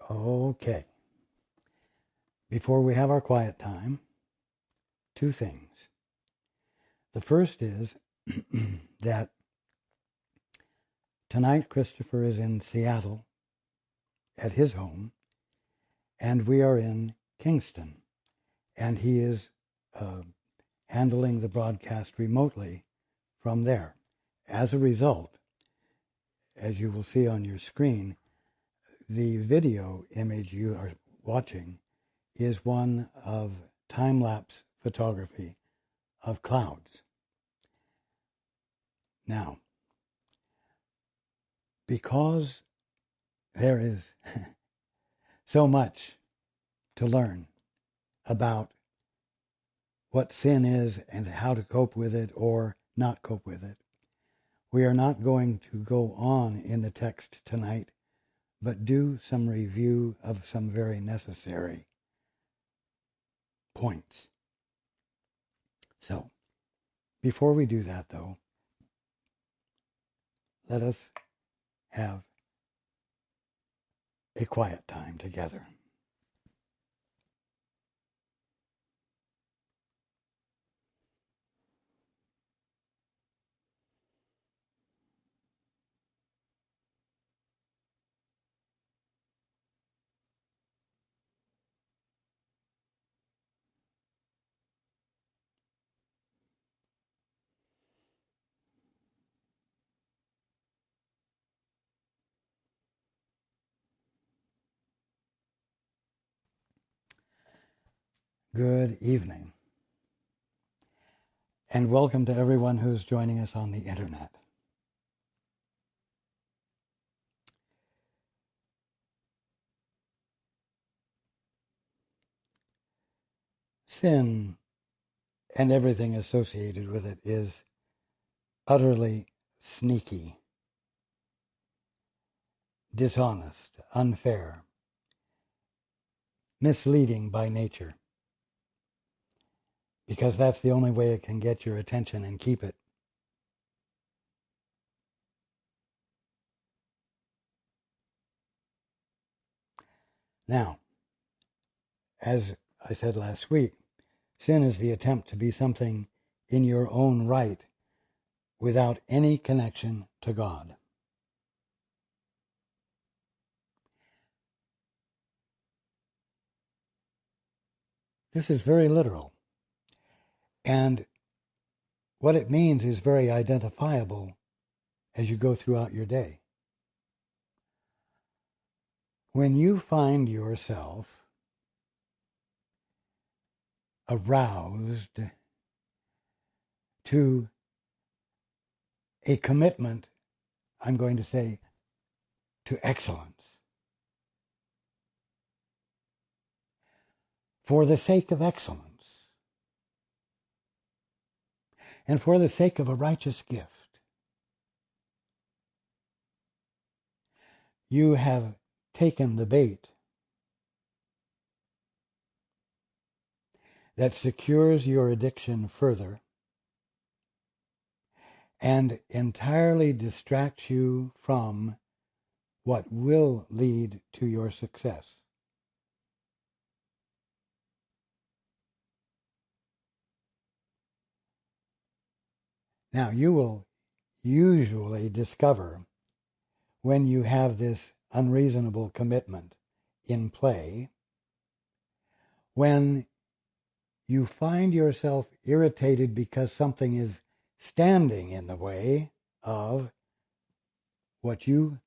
Okay. Before we have our quiet time, two things. The first is that tonight Christopher is in Seattle at his home, and we are in Kingston, and he is handling the broadcast remotely from there. As a result, as you will see on your screen, the video image you are watching is one of time-lapse photography of clouds. Now, because there is so much to learn about what sin is and how to cope with it or not cope with it, we are not going to go on in the text tonight, but do some review of some very necessary points. So, before we do that, though, let us have a quiet time together. Good evening, and welcome to everyone who's joining us on the internet. Sin and everything associated with it is utterly sneaky, dishonest, unfair, misleading by nature, because that's the only way it can get your attention and keep it. Now, as I said last week, sin is the attempt to be something in your own right without any connection to God. This is very literal, and what it means is very identifiable as you go throughout your day. When you find yourself aroused to a commitment, I'm going to say, to excellence, for the sake of excellence, and for the sake of a righteous gift, you have taken the bait that secures your addiction further and entirely distracts you from what will lead to your success. Now, you will usually discover when you have this unreasonable commitment in play, when you find yourself irritated because something is standing in the way of what you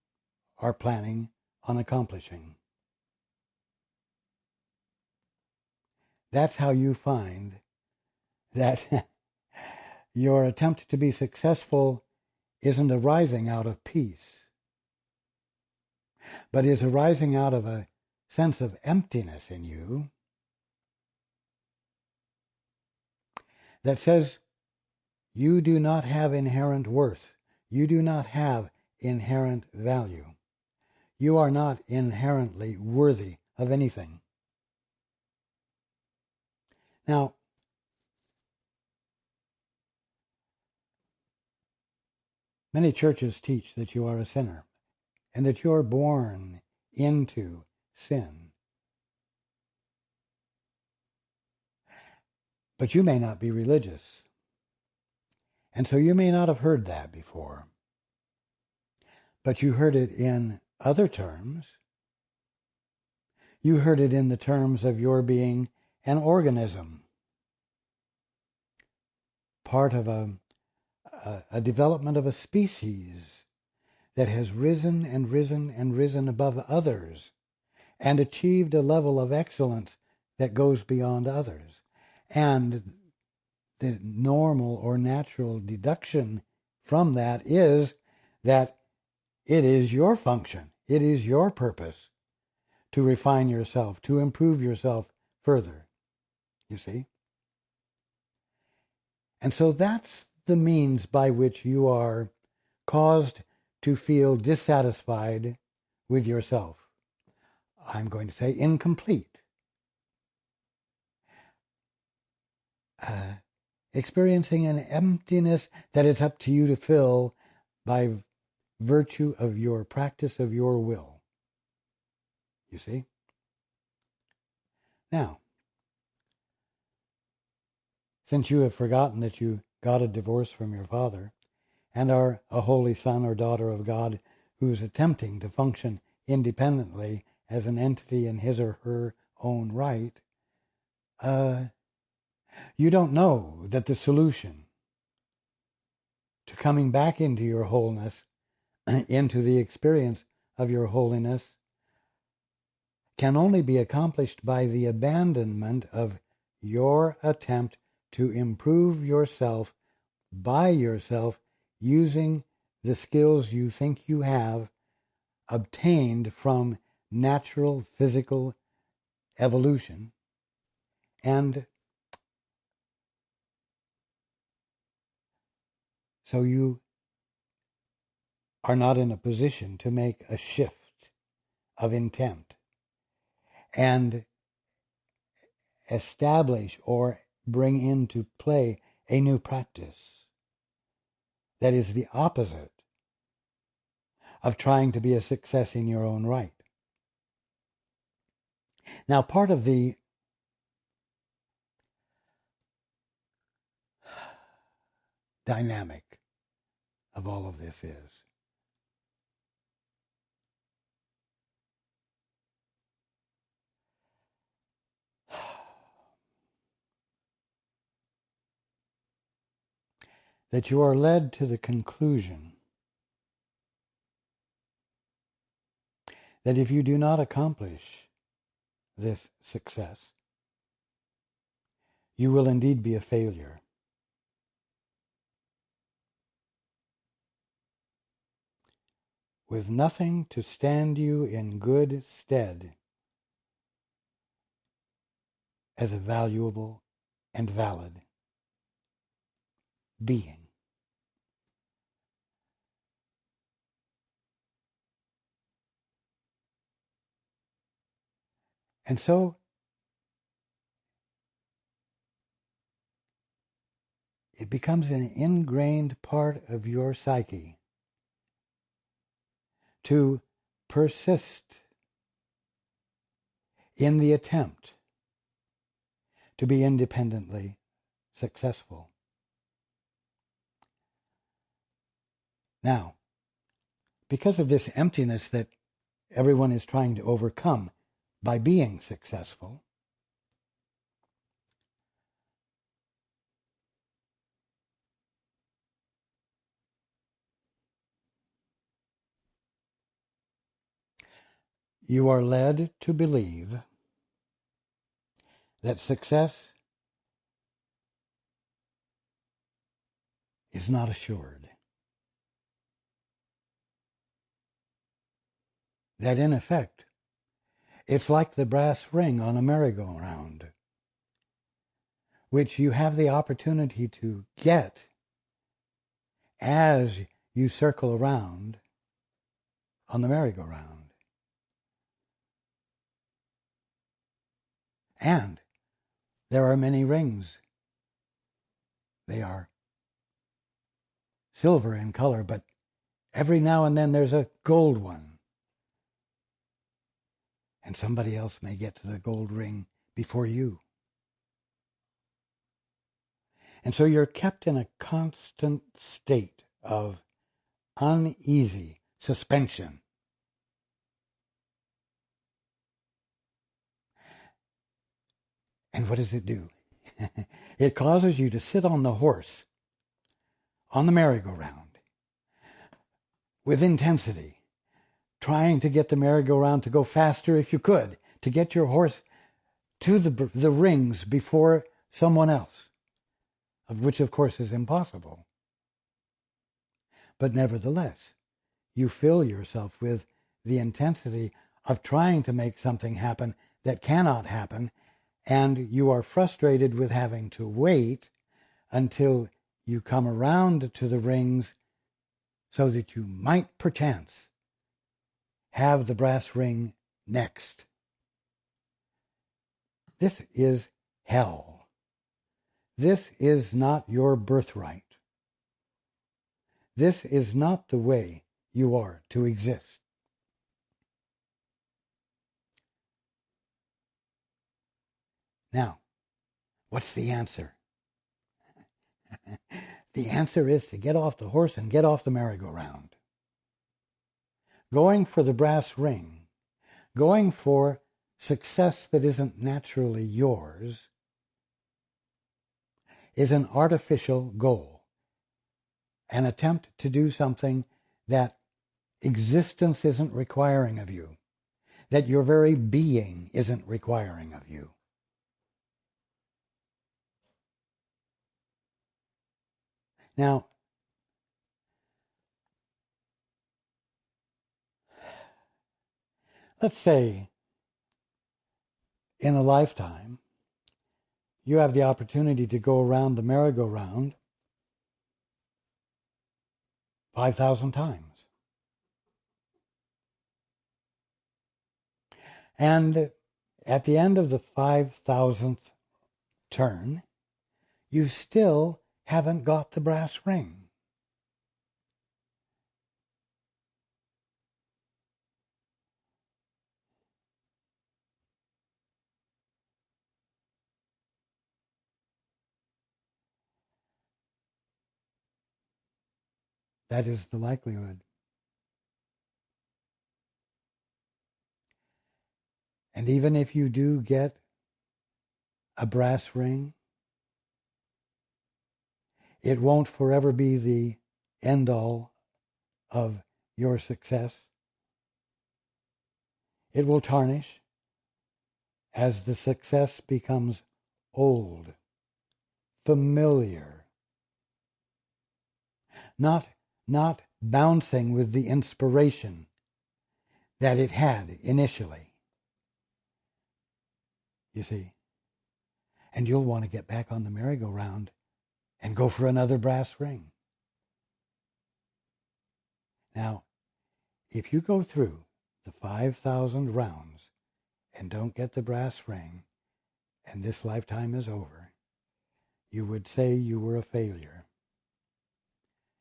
are planning on accomplishing. That's how you find that your attempt to be successful isn't arising out of peace, but is arising out of a sense of emptiness in you that says you do not have inherent worth. You do not have inherent value. You are not inherently worthy of anything. Now, many churches teach that you are a sinner and that you are born into sin. But you may not be religious, and so you may not have heard that before. But you heard it in other terms. You heard it in the terms of your being an organism, part of a development of a species that has risen and risen and risen above others and achieved a level of excellence that goes beyond others. And the normal or natural deduction from that is that it is your function, it is your purpose to refine yourself, to improve yourself further, you see? And so that's the means by which you are caused to feel dissatisfied with yourself. I'm going to say incomplete. Experiencing an emptiness that it's up to you to fill by virtue of your practice of your will. You see? Now, since you have forgotten that you got a divorce from your father and are a holy son or daughter of God who is attempting to function independently as an entity in his or her own right, you don't know that the solution to coming back into your wholeness, into the experience of your holiness, can only be accomplished by the abandonment of your attempt to improve yourself by yourself using the skills you think you have obtained from natural physical evolution, and so you are not in a position to make a shift of intent and establish or bring into play a new practice that is the opposite of trying to be a success in your own right. Now, part of the dynamic of all of this is that you are led to the conclusion that if you do not accomplish this success, you will indeed be a failure. With nothing to stand you in good stead as a valuable and valid being. And so it becomes an ingrained part of your psyche to persist in the attempt to be independently successful. Now, because of this emptiness that everyone is trying to overcome by being successful, you are led to believe that success is not assured. That in effect, it's like the brass ring on a merry-go-round, which you have the opportunity to get as you circle around on the merry-go-round. And there are many rings. They are silver in color, but every now and then there's a gold one. and somebody else may get to the gold ring before you. And so you're kept in a constant state of uneasy suspension. And what does it do? It causes you to sit on the horse, on the merry-go-round, with intensity, trying to get the merry-go-round to go faster if you could, to get your horse to the rings before someone else, of which of course is impossible. But nevertheless, you fill yourself with the intensity of trying to make something happen that cannot happen, and you are frustrated with having to wait until you come around to the rings so that you might perchance have the brass ring next. This is hell. This is not your birthright. This is not the way you are to exist. Now, what's the answer? The answer is to get off the horse and get off the merry-go-round. Going for the brass ring, going for success that isn't naturally yours, is an artificial goal, an attempt to do something that existence isn't requiring of you, that your very being isn't requiring of you. Now, let's say in a lifetime, you have the opportunity to go around the merry-go-round 5,000 times. And at the end of the 5,000th turn, you still haven't got the brass ring. That is the likelihood. And even if you do get a brass ring, it won't forever be the end-all of your success. It will tarnish as the success becomes old, familiar, not bouncing with the inspiration that it had initially. You see? And you'll want to get back on the merry-go-round and go for another brass ring. Now, if you go through the 5,000 rounds and don't get the brass ring, and this lifetime is over, you would say you were a failure.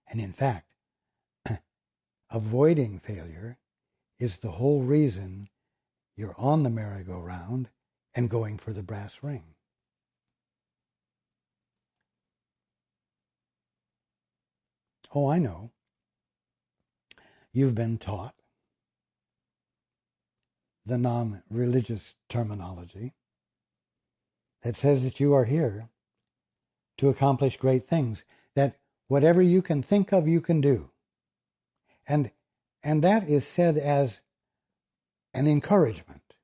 And in fact, avoiding failure is the whole reason you're on the merry-go-round and going for the brass ring. Oh, I know. You've been taught the non-religious terminology that says that you are here to accomplish great things, that whatever you can think of, you can do. And that is said as an encouragement,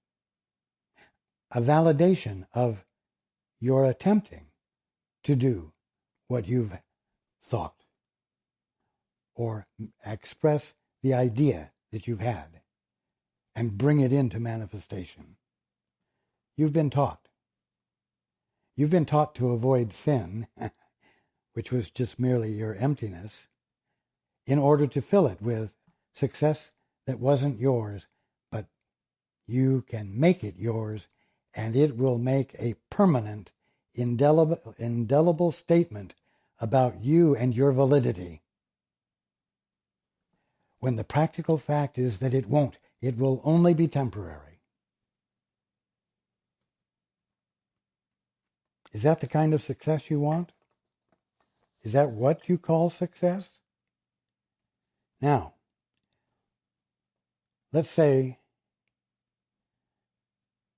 a validation of your attempting to do what you've thought, or express the idea that you've had and bring it into manifestation. You've been taught. You've been taught to avoid sin, which was just merely your emptiness, in order to fill it with success that wasn't yours, but you can make it yours, and it will make a permanent, indelible statement about you and your validity. When the practical fact is that it won't. It will only be temporary. Is that the kind of success you want? Is that what you call success? Now, let's say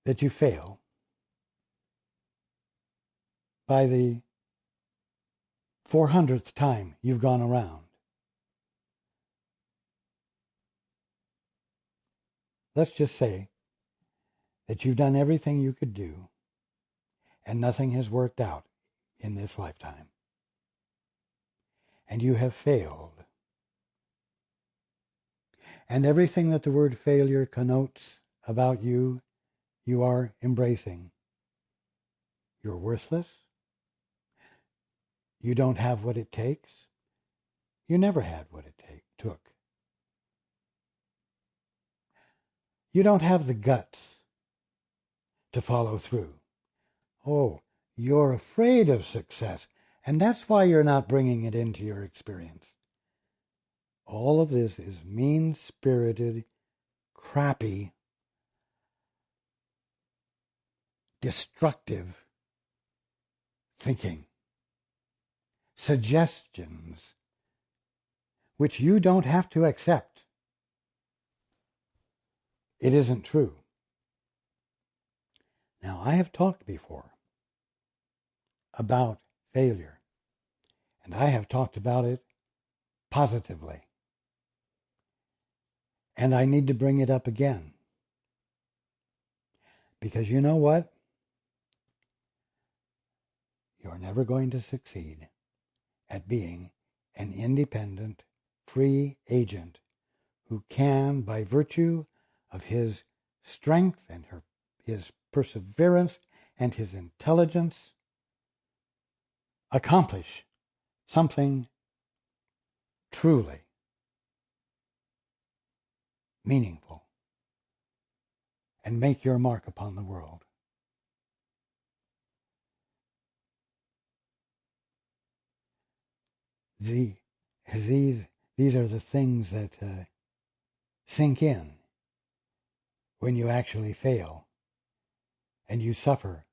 that you fail by the 400th time you've gone around. Let's just say that you've done everything you could do and nothing has worked out in this lifetime. And you have failed. And everything that the word failure connotes about you, you are embracing. You're worthless. You don't have what it takes. You never had what it took. You don't have the guts to follow through. Oh, you're afraid of success, and that's why you're not bringing it into your experience. All of this is mean-spirited, crappy, destructive thinking, suggestions, which you don't have to accept. It isn't true. Now, I have talked before about failure, and I have talked about it positively. And I need to bring it up again. Because you know what? You're never going to succeed at being an independent, free agent who can, by virtue of his strength and his perseverance and his intelligence, accomplish something truly meaningful and make your mark upon the world. These are the things that sink in when you actually fail and you suffer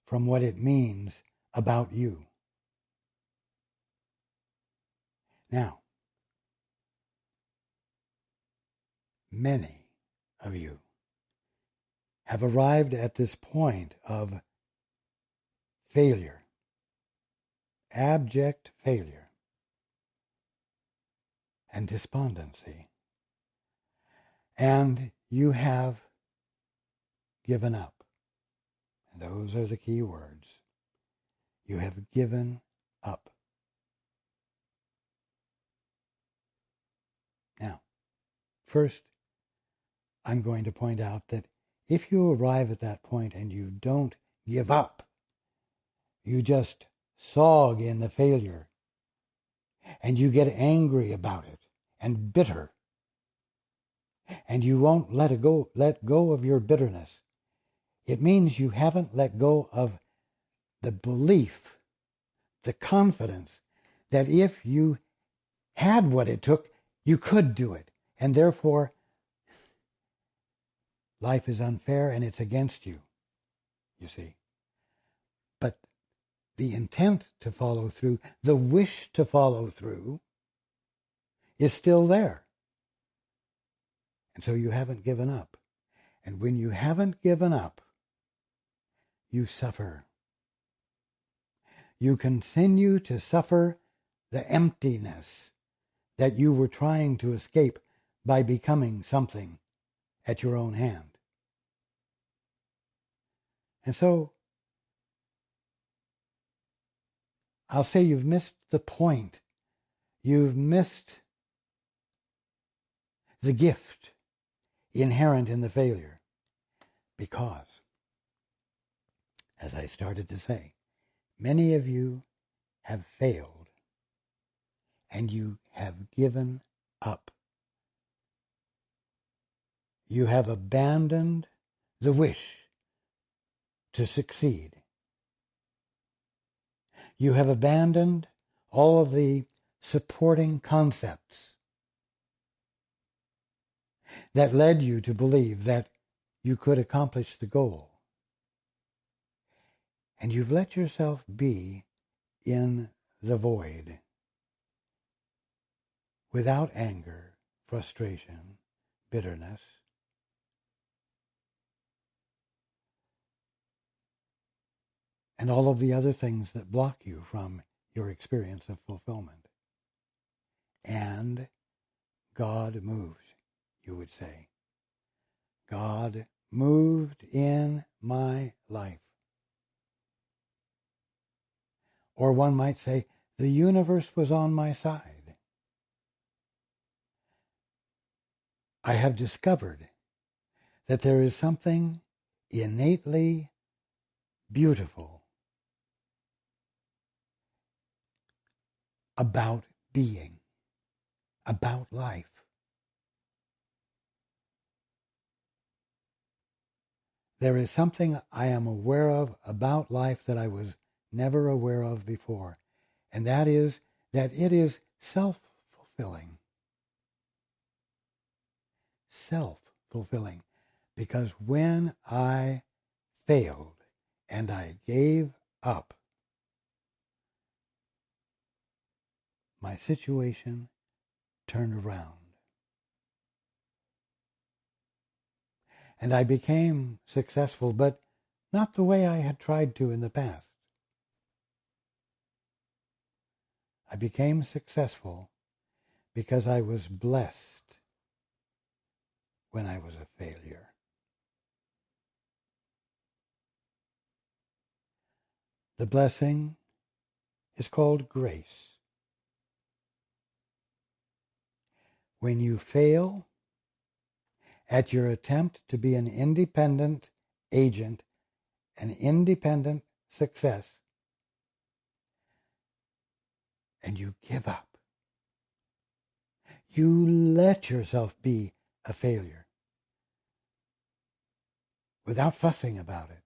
from what it means about you. Now, many of you have arrived at this point of failure, abject failure, and despondency. And you have given up. And those are the key words. You have given up. Now, first, I'm going to point out that if you arrive at that point and you don't give up, you just sog in the failure, and you get angry about it and bitter, and you won't let go of your bitterness, it means you haven't let go of the belief, the confidence that if you had what it took, you could do it. And therefore, life is unfair and it's against you, you see. But the intent to follow through, the wish to follow through, is still there. And so you haven't given up. And when you haven't given up, you suffer. You continue to suffer the emptiness that you were trying to escape by becoming something at your own hand. And so, I'll say you've missed the point. You've missed the gift inherent in the failure. Because, as I started to say, many of you have failed and you have given up. You have abandoned the wish to succeed. You have abandoned all of the supporting concepts that led you to believe that you could accomplish the goal. And you've let yourself be in the void without anger, frustration, bitterness. And all of the other things that block you from your experience of fulfillment. And God moved, you would say. God moved in my life. Or one might say, the universe was on my side. I have discovered that there is something innately beautiful about being, about life. There is something I am aware of about life that I was never aware of before, and that is that it is self-fulfilling. Self-fulfilling. Because when I failed and I gave up, my situation turned around. And I became successful, but not the way I had tried to in the past. I became successful because I was blessed when I was a failure. The blessing is called grace. When you fail at your attempt to be an independent agent, an independent success, and you give up, you let yourself be a failure without fussing about it.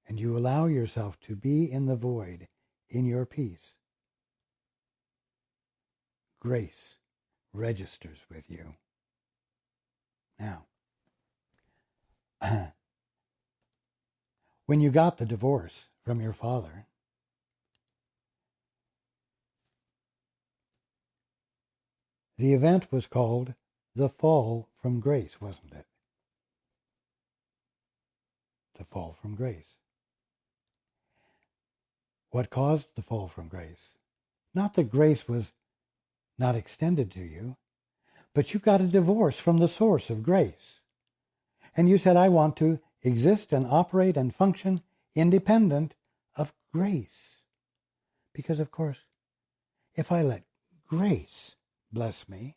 And you allow yourself to be in the void, in your peace. Grace registers with you. Now, when you got the divorce from your father, the event was called the fall from grace, wasn't it? The fall from grace. What caused the fall from grace? Not that grace was not extended to you, but you got a divorce from the source of grace. And you said, I want to exist and operate and function independent of grace. Because, of course, if I let grace bless me,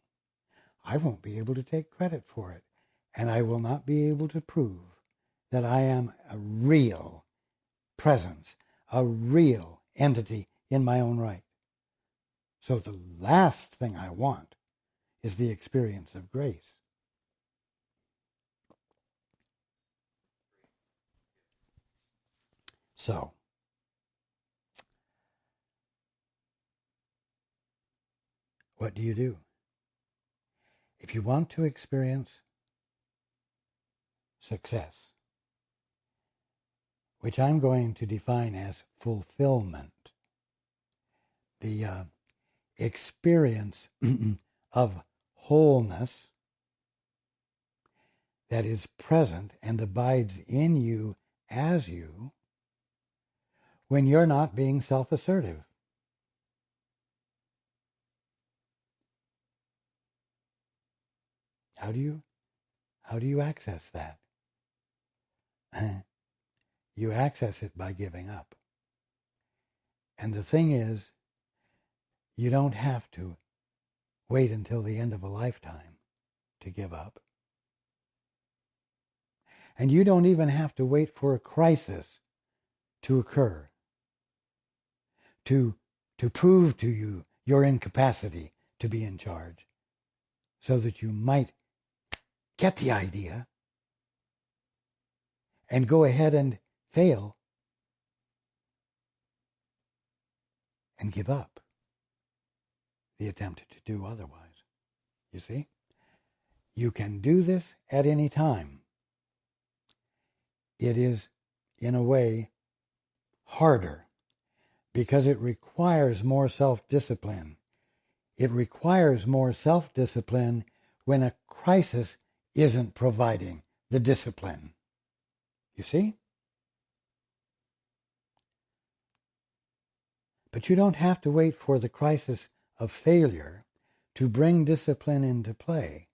I won't be able to take credit for it. And I will not be able to prove that I am a real presence, a real entity in my own right. So the last thing I want is the experience of grace. So, what do? If you want to experience success, which I'm going to define as fulfillment, the experience of wholeness that is present and abides in you as you when you're not being self-assertive. How do you access that? You access it by giving up. And the thing is, you don't have to wait until the end of a lifetime to give up. And you don't even have to wait for a crisis to occur to prove to you your incapacity to be in charge, so that you might get the idea and go ahead and fail and give up the attempt to do otherwise. You see? You can do this at any time. It is, in a way, harder because it requires more self-discipline. It requires more self-discipline when a crisis isn't providing the discipline. You see? But you don't have to wait for the crisis of failure to bring discipline into play.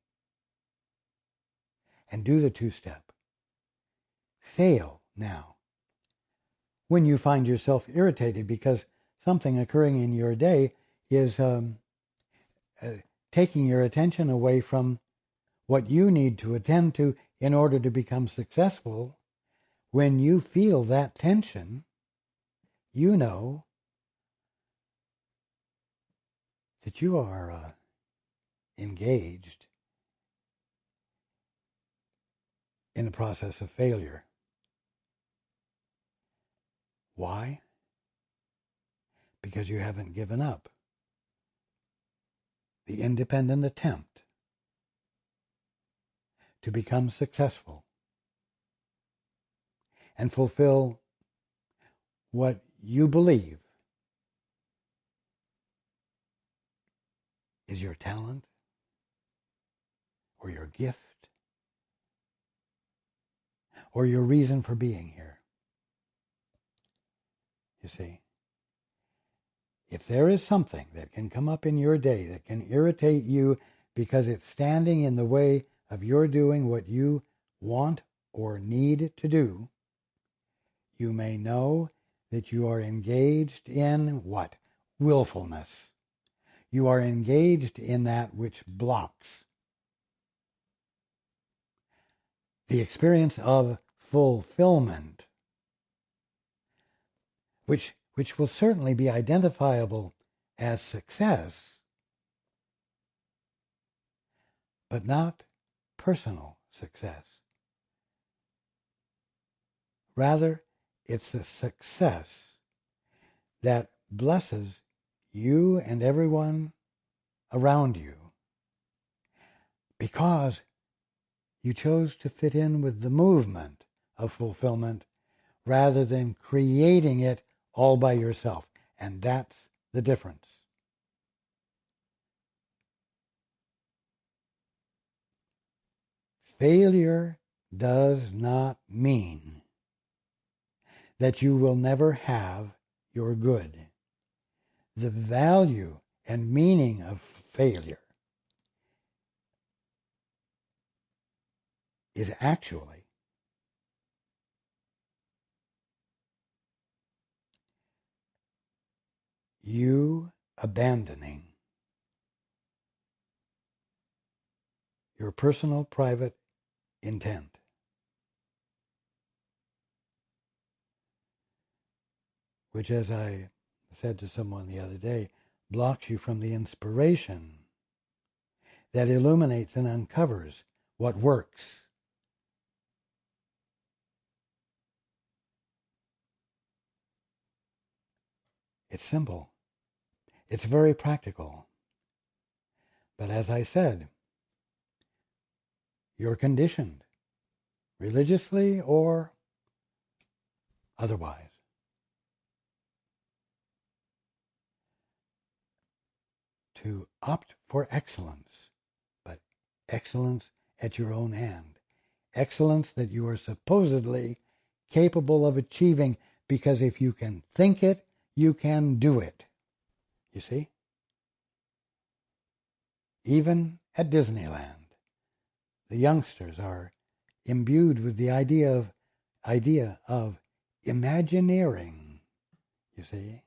And do the two-step. Fail now. When you find yourself irritated because something occurring in your day is taking your attention away from what you need to attend to in order to become successful, when you feel that tension, you know that you are engaged in the process of failure. Why? Because you haven't given up the independent attempt to become successful and fulfill what you believe is your talent or your gift or your reason for being here. You see, if there is something that can come up in your day that can irritate you because it's standing in the way of your doing what you want or need to do, you may know that you are engaged in what? Willfulness. You are engaged in that which blocks the experience of fulfillment, which will certainly be identifiable as success, but not personal success. Rather, it's a success that blesses you and everyone around you because you chose to fit in with the movement of fulfillment rather than creating it all by yourself. And that's the difference. Failure does not mean that you will never have your good. The value and meaning of failure is actually you abandoning your personal, private intent. Which, as I said to someone the other day, blocks you from the inspiration that illuminates and uncovers what works. It's simple. It's very practical. But as I said, you're conditioned, religiously or otherwise, to opt for excellence, but excellence at your own hand. Excellence that you are supposedly capable of achieving, because if you can think it, you can do it. You see? Even at Disneyland, the youngsters are imbued with the idea of imagineering. You see?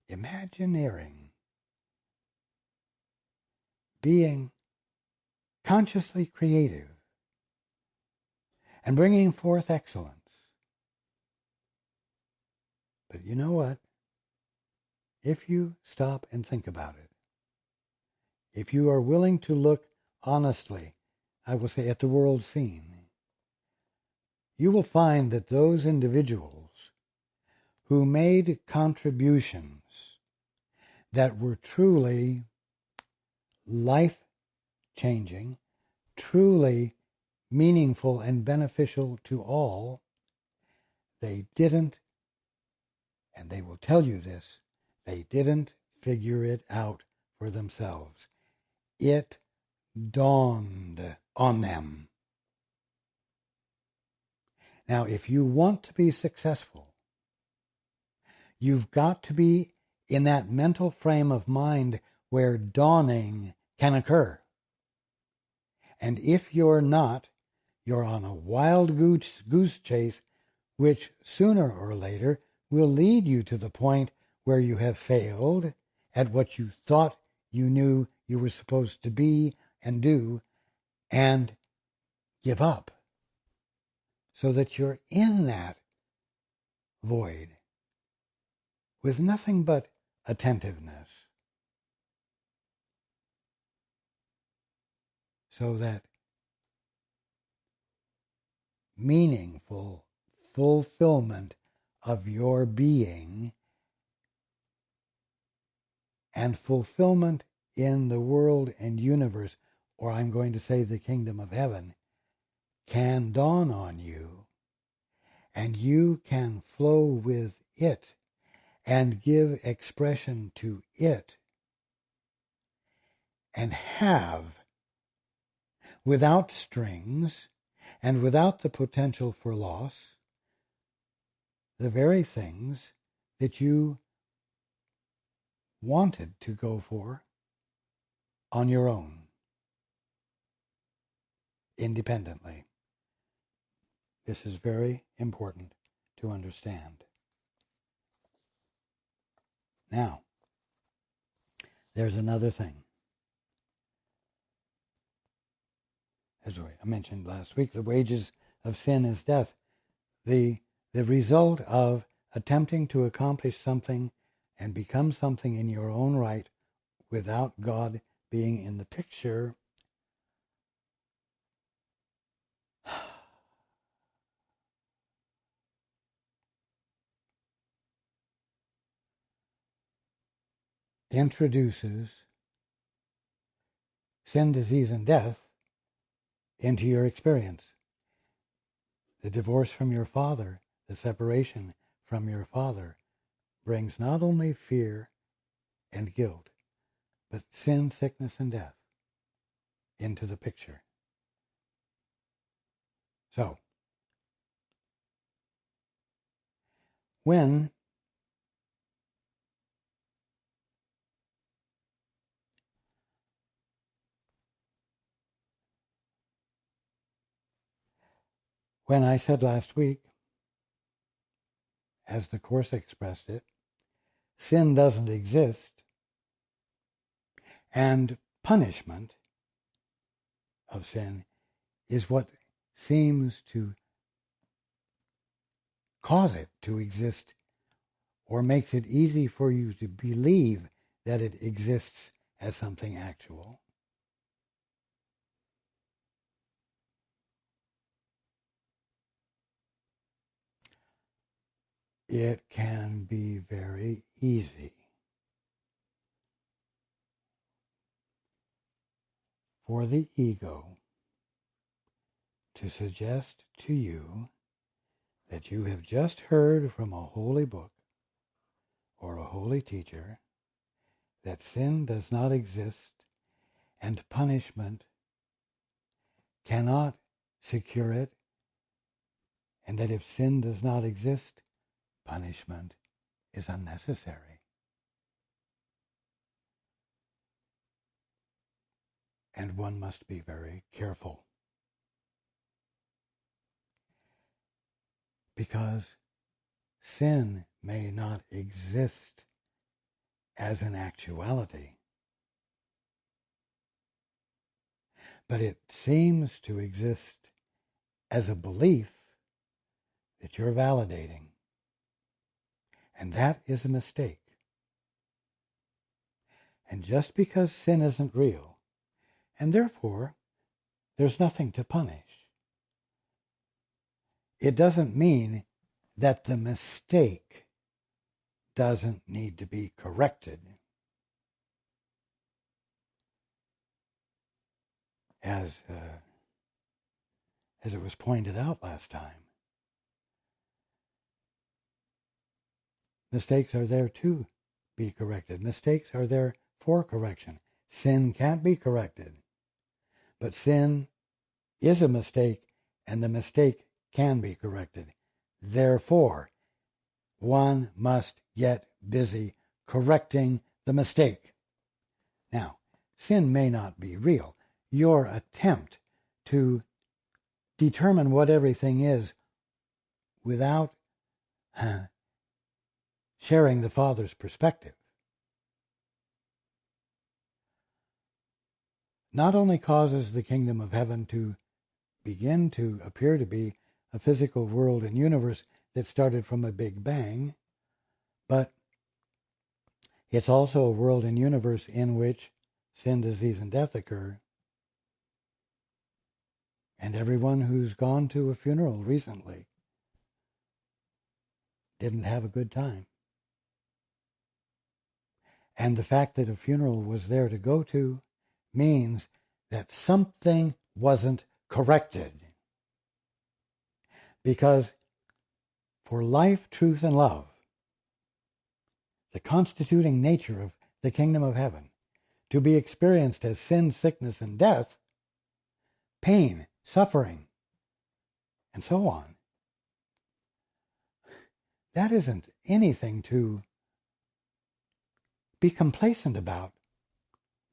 Imagineering. Being consciously creative and bringing forth excellence. But you know what? If you stop and think about it, if you are willing to look honestly, I will say, at the world scene, you will find that those individuals who made contributions that were truly life-changing, truly meaningful and beneficial to all, they didn't and they will tell you this, they didn't figure it out for themselves. It dawned on them. Now, if you want to be successful, you've got to be in that mental frame of mind where dawning can occur. And if you're not, you're on a wild goose chase, which sooner or later will lead you to the point where you have failed at what you thought you knew you were supposed to be and do, and give up, so that you're in that void with nothing but attentiveness, so that meaningful fulfillment of your being and fulfillment in the world and universe, or I'm going to say the kingdom of heaven, can dawn on you, and you can flow with it and give expression to it, and have, without strings and without the potential for loss, the very things that you wanted to go for on your own, independently. This is very important to understand. Now, there's another thing. As I mentioned last week, the wages of sin is death. The result of attempting to accomplish something and become something in your own right without God being in the picture introduces sin, disease, and death into your experience. The divorce from your father, the separation from your father, brings not only fear and guilt, but sin, sickness, and death into the picture. So, when I said last week, as the Course expressed it, sin doesn't exist, and punishment of sin is what seems to cause it to exist, or makes it easy for you to believe that it exists as something actual. It can be very easy for the ego to suggest to you that you have just heard from a holy book or a holy teacher that sin does not exist and punishment cannot secure it, and that if sin does not exist, punishment is unnecessary. And one must be very careful, because sin may not exist as an actuality, but it seems to exist as a belief that you're validating. And that is a mistake. And just because sin isn't real, and therefore there's nothing to punish, it doesn't mean that the mistake doesn't need to be corrected. As it was pointed out last time, Mistakes are there to be corrected. Mistakes are there for correction. Sin can't be corrected. But sin is a mistake, and the mistake can be corrected. Therefore, one must get busy correcting the mistake. Now, sin may not be real. Your attempt to determine what everything is without sharing the Father's perspective not only causes the kingdom of heaven to begin to appear to be a physical world and universe that started from a big bang, but it's also a world and universe in which sin, disease, and death occur. And everyone who's gone to a funeral recently didn't have a good time. And the fact that a funeral was there to go to means that something wasn't corrected. Because for life, truth, and love, the constituting nature of the kingdom of heaven, to be experienced as sin, sickness, and death, pain, suffering, and so on, that isn't anything to be complacent about.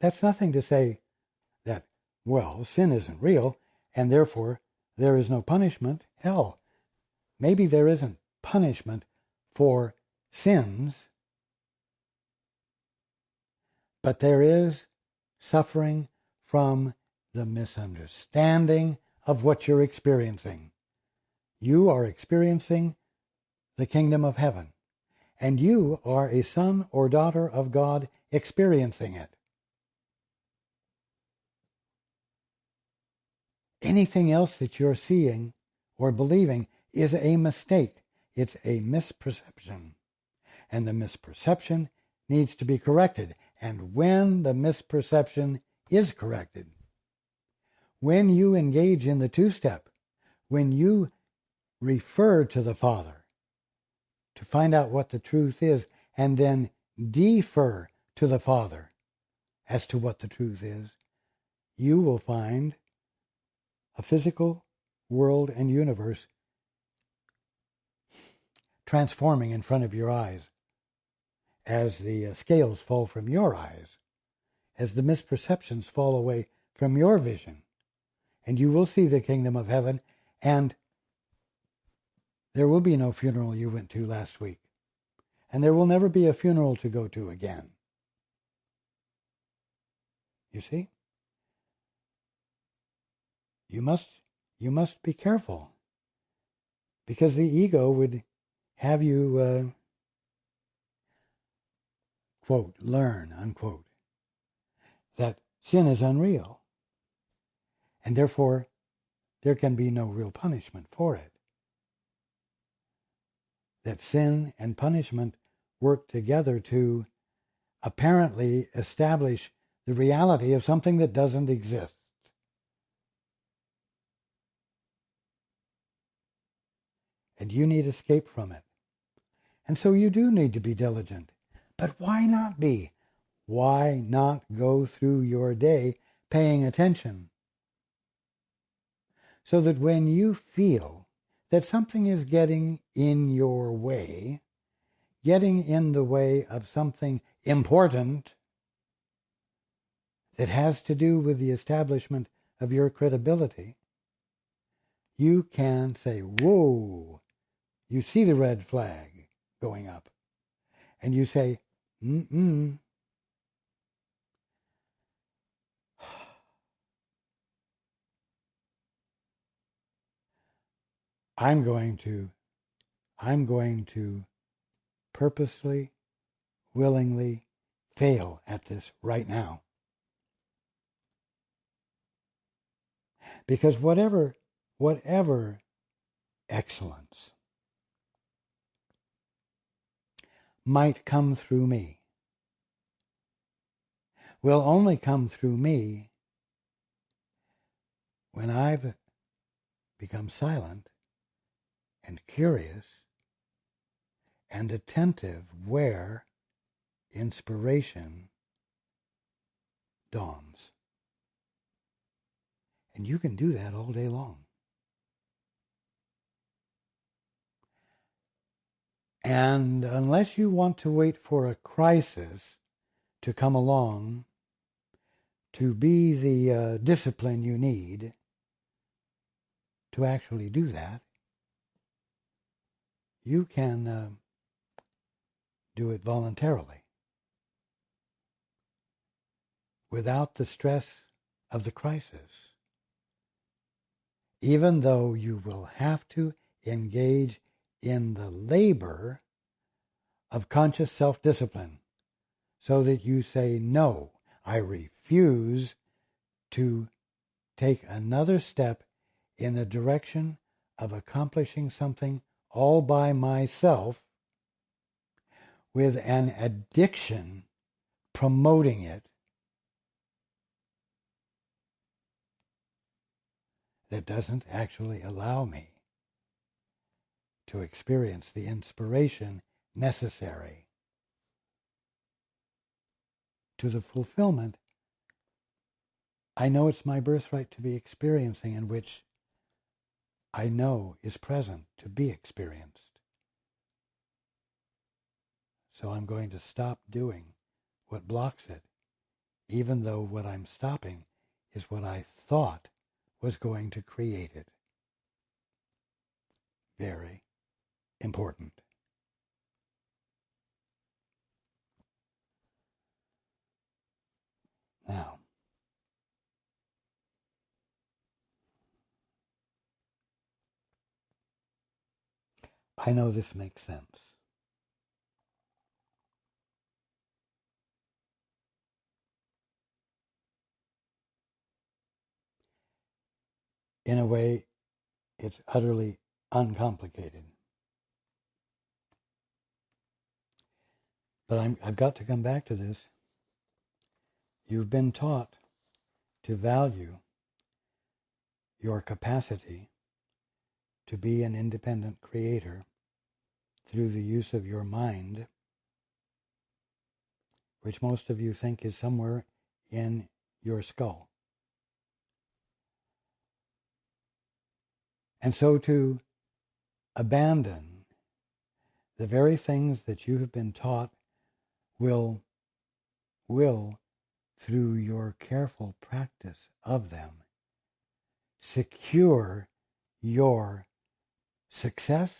That's nothing to say that, well, sin isn't real, and therefore there is no punishment. Hell, maybe there isn't punishment for sins, but there is suffering from the misunderstanding of what you're experiencing. You are experiencing the kingdom of heaven, and you are a son or daughter of God experiencing it. Anything else that you're seeing or believing is a mistake. It's a misperception. And the misperception needs to be corrected. And when the misperception is corrected, when you engage in the two-step, when you refer to the Father to find out what the truth is, and then defer to the Father as to what the truth is, you will find a physical world and universe transforming in front of your eyes as the scales fall from your eyes, as the misperceptions fall away from your vision, and you will see the kingdom of heaven, and there will be no funeral you went to last week, and there will never be a funeral to go to again. You see? You must be careful, because the ego would have you, quote, learn, unquote, that sin is unreal, and therefore there can be no real punishment for it. That sin and punishment work together to apparently establish the reality of something that doesn't exist. And you need escape from it. And so you do need to be diligent. But why not be? Why not go through your day paying attention? So that when you feel that something is getting in your way, getting in the way of something important that has to do with the establishment of your credibility, you can say, whoa, you see the red flag going up, and you say, I'm going to purposely, willingly fail at this right now. Because whatever excellence might come through me will only come through me when I've become silent and curious and attentive where inspiration dawns. And you can do that all day long. And unless you want to wait for a crisis to come along to be the discipline you need to actually do that, you can do it voluntarily without the stress of the crisis, even though you will have to engage in the labor of conscious self-discipline so that you say, no, I refuse to take another step in the direction of accomplishing something all by myself with an addiction promoting it that doesn't actually allow me to experience the inspiration necessary to the fulfillment I know it's my birthright to be experiencing, and which I know is present to be experienced. So I'm going to stop doing what blocks it, even though what I'm stopping is what I thought was going to create it. Very important. Now, I know this makes sense. In a way, it's utterly uncomplicated. But I've got to come back to this. You've been taught to value your capacity to be an independent creator through the use of your mind, which most of you think is somewhere in your skull. And so to abandon the very things that you have been taught will, through your careful practice of them, secure your success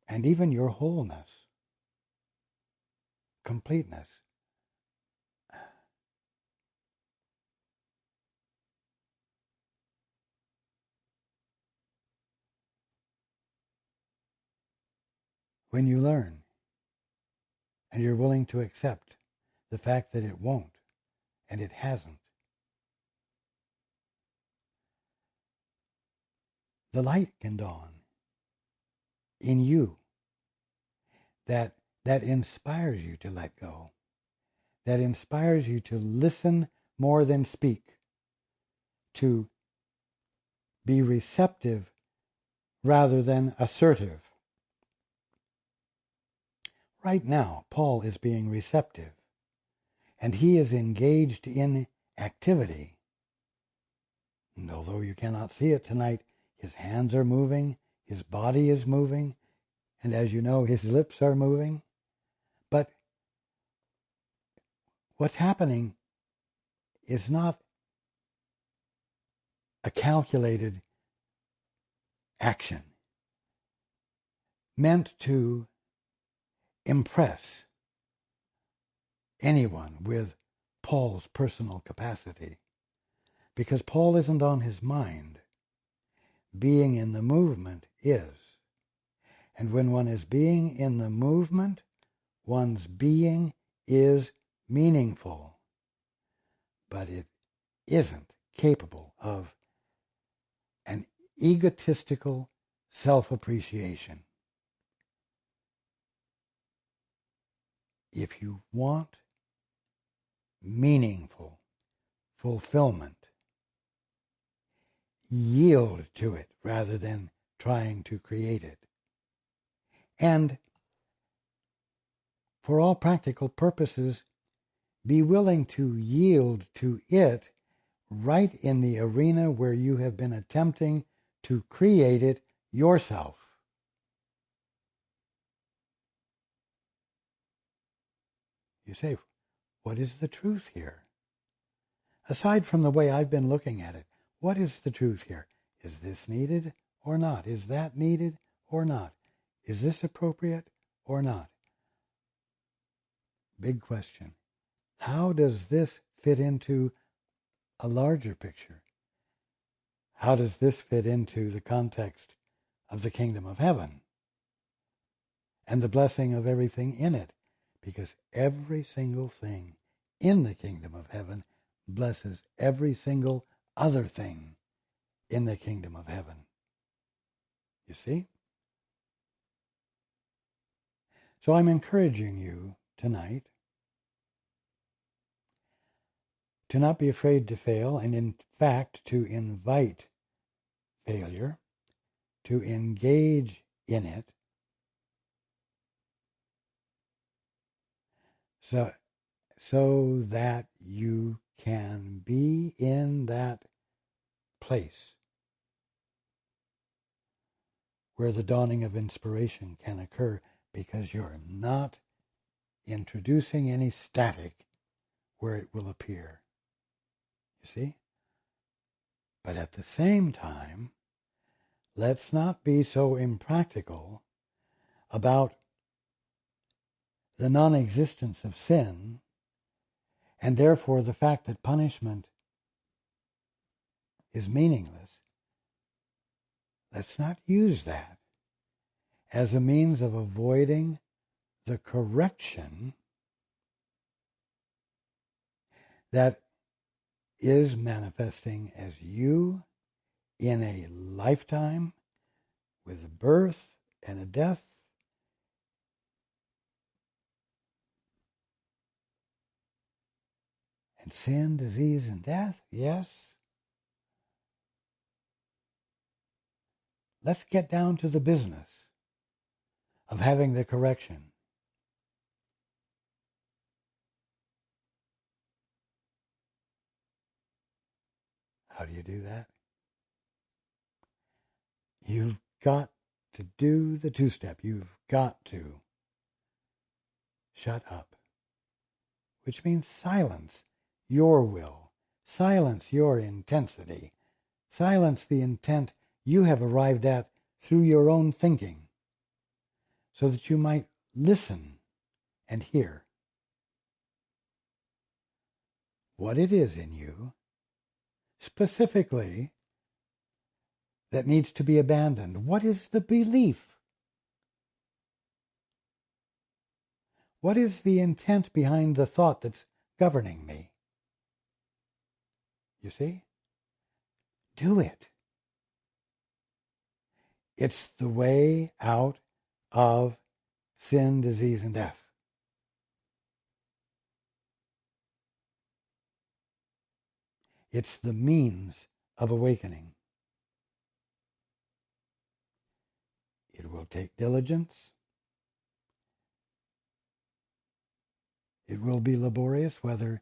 and even your wholeness, completeness. When you learn and you're willing to accept the fact that it won't and it hasn't, the light can dawn in you that inspires you to let go, that inspires you to listen more than speak, to be receptive rather than assertive. Right now, Paul is being receptive, and he is engaged in activity. And although you cannot see it tonight, his hands are moving, his body is moving, and as you know, his lips are moving. But what's happening is not a calculated action meant to impress anyone with Paul's personal capacity, because Paul isn't on his mind. Being in the movement is. And when one is being in the movement, one's being is meaningful, but it isn't capable of an egotistical self-appreciation. If you want meaningful fulfillment, yield to it rather than trying to create it. and for all practical purposes, be willing to yield to it right in the arena where you have been attempting to create it yourself. You say, what is the truth here? Aside from the way I've been looking at it, what is the truth here? Is this needed or not? Is that needed or not? Is this appropriate or not? Big question. How does this fit into a larger picture? How does this fit into the context of the kingdom of heaven and the blessing of everything in it? Because every single thing in the kingdom of heaven blesses every single other thing in the kingdom of heaven. You see? So I'm encouraging you tonight to not be afraid to fail, and in fact to invite failure, to engage in it, so that you can be in that place where the dawning of inspiration can occur, because you're not introducing any static where it will appear. You see? But at the same time, let's not be so impractical about the non-existence of sin, and therefore the fact that punishment is meaningless. Let's not use that as a means of avoiding the correction that is manifesting as you in a lifetime with a birth and a death and sin, disease, and death. Yes. Let's get down to the business of having the correction. How do you do that? You've got to do the two-step. You've got to shut up, which means silence your will, silence your intensity, silence the intent you have arrived at through your own thinking, so that you might listen and hear what it is in you, specifically, that needs to be abandoned. What is the belief? What is the intent behind the thought that's governing me? You see? Do it. It's the way out of sin, disease, and death. It's the means of awakening. It will take diligence. It will be laborious, whether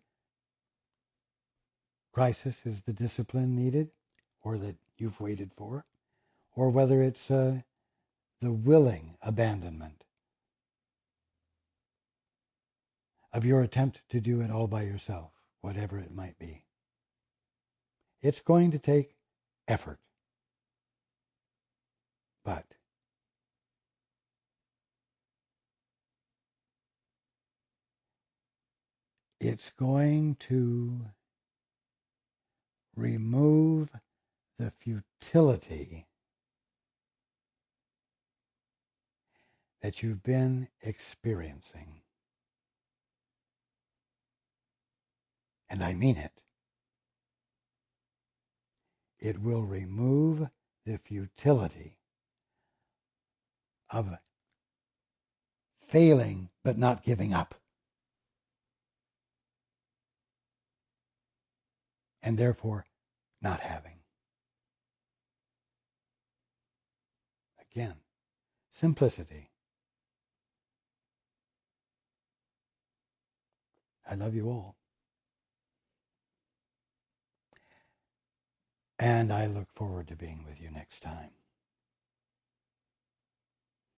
crisis is the discipline needed or that you've waited for, or whether it's the willing abandonment of your attempt to do it all by yourself, whatever it might be. It's going to take effort, but it's going to remove the futility that you've been experiencing. And I mean it. It will remove the futility of failing but not giving up. And therefore, not having. Again, simplicity. I love you all. And I look forward to being with you next time.